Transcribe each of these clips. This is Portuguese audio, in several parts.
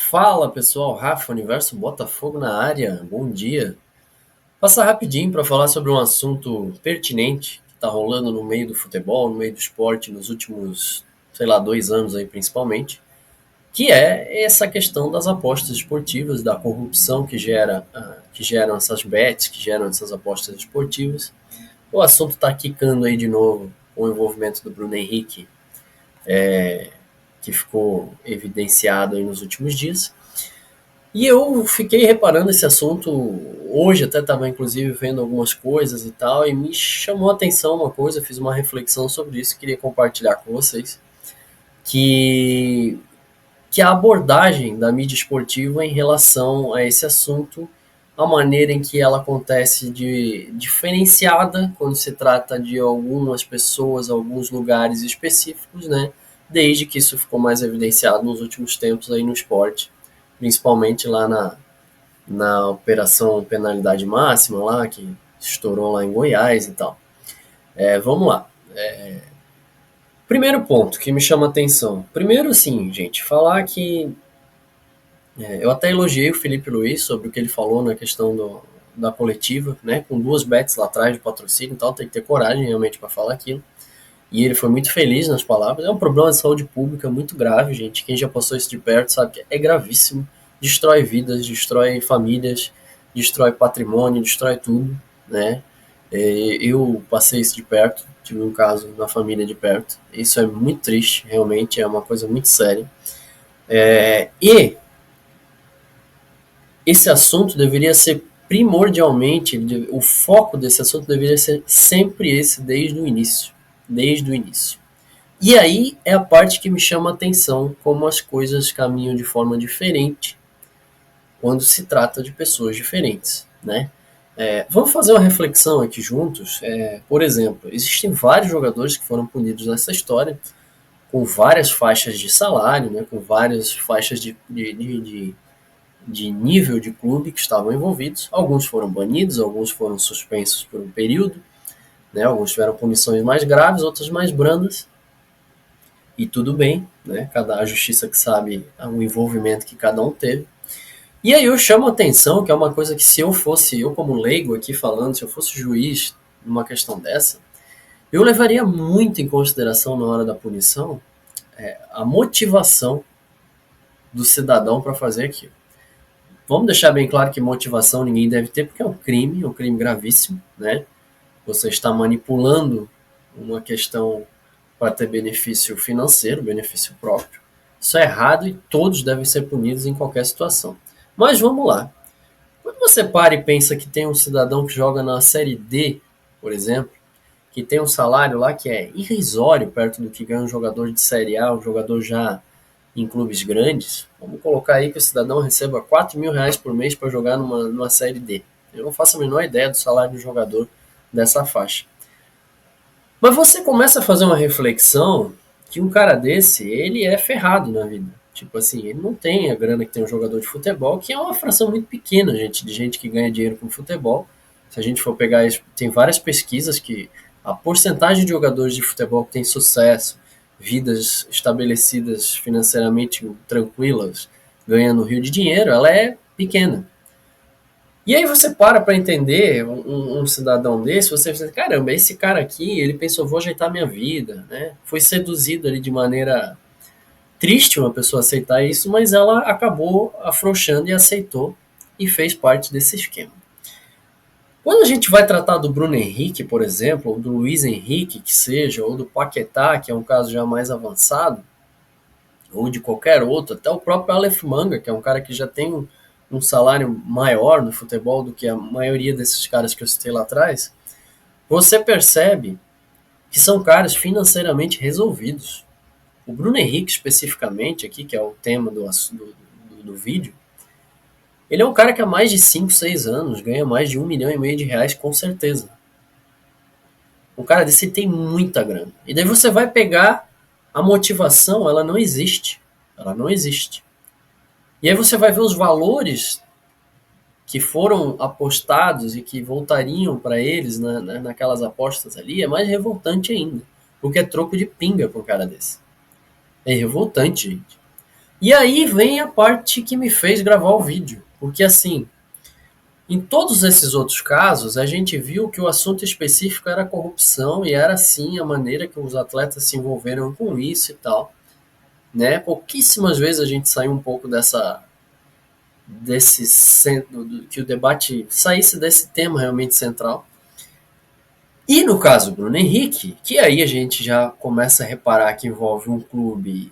Fala pessoal, Rafa, Universo Botafogo na área, bom dia. Passar rapidinho para falar sobre um assunto pertinente que está rolando no meio do futebol, no meio do esporte nos últimos, sei lá, 2 anos aí principalmente, que é essa questão das apostas esportivas, da corrupção que geram essas bets, que geram essas apostas esportivas. O assunto está quicando aí de novo com o envolvimento do Bruno Henrique, que ficou evidenciado aí nos últimos dias. E eu fiquei reparando esse assunto hoje, até estava inclusive vendo algumas coisas e tal, e me chamou a atenção uma coisa, fiz uma reflexão sobre isso, queria compartilhar com vocês, que, que a abordagem da mídia esportiva em relação a esse assunto, a maneira em que ela acontece de diferenciada quando se trata de algumas pessoas, alguns lugares específicos, né? Desde que isso ficou mais evidenciado nos últimos tempos aí no esporte, principalmente lá na operação penalidade máxima lá, que estourou lá em Goiás e tal. Vamos lá. Primeiro ponto que me chama a atenção. Primeiro, sim, gente, falar que eu até elogiei o Felipe Luiz sobre o que ele falou na questão da coletiva, né? Com duas bets lá atrás de patrocínio e tal, tem que ter coragem realmente para falar aquilo. E ele foi muito feliz nas palavras. É um problema de saúde pública muito grave, gente. Quem já passou isso de perto sabe que é gravíssimo. Destrói vidas, destrói famílias, destrói patrimônio, destrói tudo, né? Eu passei isso de perto, tive um caso na família de perto. Isso é muito triste, realmente, é uma coisa muito séria. E esse assunto deveria ser primordialmente, o foco desse assunto deveria ser sempre esse desde o início. Desde o início. E aí é a parte que me chama a atenção, como as coisas caminham de forma diferente quando se trata de pessoas diferentes, né? Vamos fazer uma reflexão aqui juntos. Por exemplo, existem vários jogadores que foram punidos nessa história, com várias faixas de salário, né, com várias faixas de nível de clube que estavam envolvidos. Alguns foram banidos, alguns foram suspensos por um período, né, alguns tiveram punições mais graves, outras mais brandas. E tudo bem, né? A justiça que sabe o envolvimento que cada um teve. E aí eu chamo a atenção, que é uma coisa que se eu fosse, eu como leigo aqui falando, se eu fosse juiz numa questão dessa, eu levaria muito em consideração na hora da punição a motivação do cidadão para fazer aquilo. Vamos deixar bem claro que motivação ninguém deve ter, porque é um crime gravíssimo, né? Você está manipulando uma questão para ter benefício financeiro, benefício próprio. Isso é errado e todos devem ser punidos em qualquer situação. Mas vamos lá. Quando você para e pensa que tem um cidadão que joga na Série D, por exemplo, que tem um salário lá que é irrisório perto do que ganha um jogador de Série A, um jogador já em clubes grandes, vamos colocar aí que o cidadão receba R$ 4.000 por mês para jogar numa Série D. Eu não faço a menor ideia do salário do jogador dessa faixa. Mas você começa a fazer uma reflexão que um cara desse, ele é ferrado na vida. Tipo assim, ele não tem a grana que tem um jogador de futebol, que é uma fração muito pequena, gente, de gente que ganha dinheiro com futebol. Se a gente for pegar, tem várias pesquisas que a porcentagem de jogadores de futebol que tem sucesso, vidas estabelecidas financeiramente tranquilas, ganhando rio de dinheiro, ela é pequena. E aí você para entender um cidadão desse, você pensa, caramba, esse cara aqui, ele pensou, vou ajeitar minha vida, né? Foi seduzido ali de maneira triste uma pessoa aceitar isso, mas ela acabou afrouxando e aceitou e fez parte desse esquema. Quando a gente vai tratar do Bruno Henrique, por exemplo, ou do Luiz Henrique, que seja, ou do Paquetá, que é um caso já mais avançado, ou de qualquer outro, até o próprio Aleph Manga, que é um cara que já tem um salário maior no futebol do que a maioria desses caras que eu citei lá atrás, você percebe que são caras financeiramente resolvidos. O Bruno Henrique, especificamente, aqui, que é o tema do vídeo, ele é um cara que há mais de 5, 6 anos ganha mais de R$ 1,5 milhão com certeza. Um cara desse tem muita grana. E daí você vai pegar a motivação, ela não existe. Ela não existe. E aí você vai ver os valores que foram apostados e que voltariam para eles naquelas apostas ali, é mais revoltante ainda. Porque é troco de pinga para um cara desse. É revoltante, gente. E aí vem a parte que me fez gravar o vídeo, porque assim, em todos esses outros casos, a gente viu que o assunto específico era corrupção e era sim a maneira que os atletas se envolveram com isso e tal, né? Pouquíssimas vezes a gente saiu um pouco desse centro, que o debate saísse desse tema realmente central. E no caso do Bruno Henrique, que aí a gente já começa a reparar que envolve o clube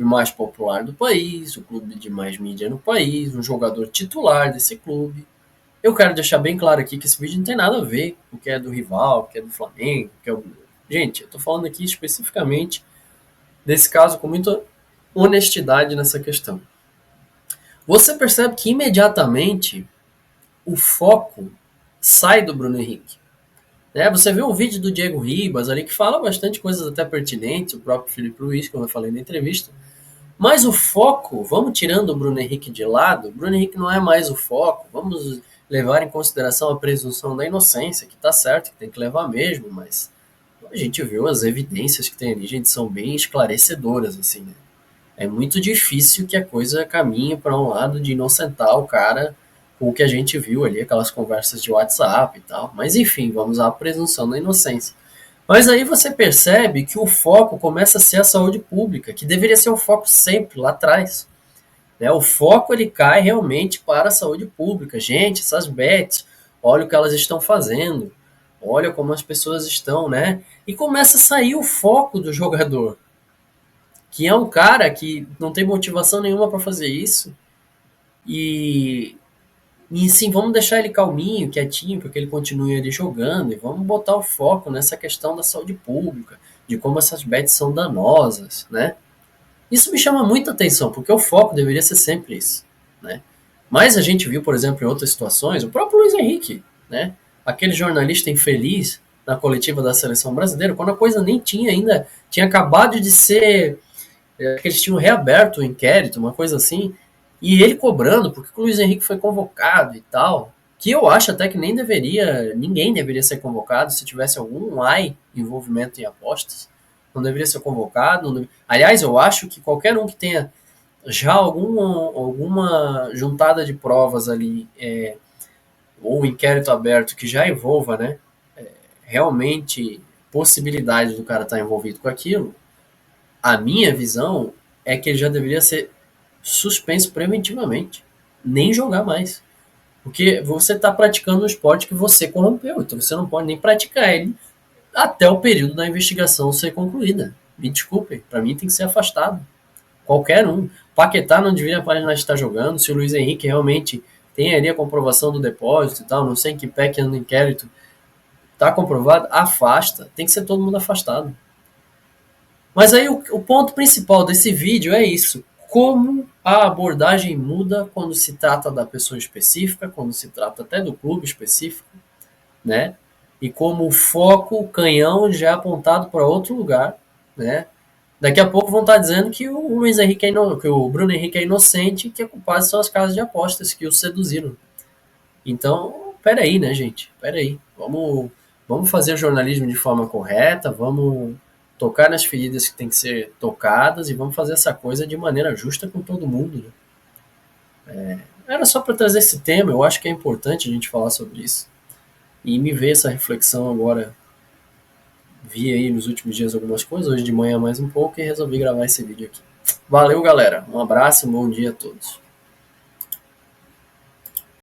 mais popular do país, o clube de mais mídia no país, um jogador titular desse clube. Eu quero deixar bem claro aqui que esse vídeo não tem nada a ver com o que é do rival, o que é do Flamengo, o que é o... Gente, eu tô falando aqui especificamente desse caso com muita honestidade nessa questão. Você percebe que imediatamente o foco sai do Bruno Henrique. Né? Você vê o vídeo do Diego Ribas ali que fala bastante coisas até pertinentes, o próprio Felipe Luiz, como eu falei na entrevista. Mas o foco, vamos tirando o Bruno Henrique de lado, o Bruno Henrique não é mais o foco, vamos levar em consideração a presunção da inocência, que tá certo, que tem que levar mesmo, mas a gente viu as evidências que tem ali, gente, são bem esclarecedoras, assim, né? É muito difícil que a coisa caminhe para um lado de inocentar o cara com o que a gente viu ali, aquelas conversas de WhatsApp e tal. Mas enfim, vamos à presunção da inocência. Mas aí você percebe que o foco começa a ser a saúde pública, que deveria ser o foco sempre lá atrás. Né? O foco ele cai realmente para a saúde pública. Gente, essas bets, olha o que elas estão fazendo, olha como as pessoas estão, né? E começa a sair o foco do jogador, que é um cara que não tem motivação nenhuma para fazer isso. E, e sim, vamos deixar ele calminho, quietinho, para que ele continue ali jogando. E vamos botar o foco nessa questão da saúde pública, de como essas bets são danosas, né? Isso me chama muita atenção, porque o foco deveria ser sempre isso, né? Mas a gente viu, por exemplo, em outras situações, o próprio Luiz Henrique, né? Aquele jornalista infeliz na coletiva da seleção brasileira, quando a coisa nem tinha ainda, tinha acabado de ser que eles tinham reaberto o inquérito, uma coisa assim, e ele cobrando, porque o Luiz Henrique foi convocado e tal, que eu acho até que nem deveria, ninguém deveria ser convocado se tivesse algum envolvimento em apostas, não deveria ser convocado. Aliás, eu acho que qualquer um que tenha já alguma juntada de provas ali, ou um inquérito aberto que já envolva, né, realmente possibilidade do cara estar envolvido com aquilo, a minha visão é que ele já deveria ser suspenso preventivamente. Nem jogar mais. Porque você está praticando um esporte que você corrompeu. Então você não pode nem praticar ele até o período da investigação ser concluída. Me desculpe, para mim tem que ser afastado. Qualquer um. Paquetá não deveria parar de estar jogando. Se o Luiz Henrique realmente tem ali a comprovação do depósito e tal, não sei em que pé que anda o inquérito, está comprovado, afasta. Tem que ser todo mundo afastado. Mas aí o ponto principal desse vídeo é isso. Como a abordagem muda quando se trata da pessoa específica, quando se trata até do clube específico, né? E como o foco, o canhão já é apontado para outro lugar, né? Daqui a pouco vão estar dizendo que o Luiz Henrique que o Bruno Henrique é inocente e que a culpada são as casas de apostas que o seduziram. Então, peraí, né, gente? Peraí. Vamos fazer o jornalismo de forma correta, vamos tocar nas feridas que tem que ser tocadas e vamos fazer essa coisa de maneira justa com todo mundo. Né? Era só para trazer esse tema, eu acho que é importante a gente falar sobre isso. E me veio essa reflexão agora, vi aí nos últimos dias algumas coisas, hoje de manhã mais um pouco e resolvi gravar esse vídeo aqui. Valeu, galera. Um abraço, um bom dia a todos.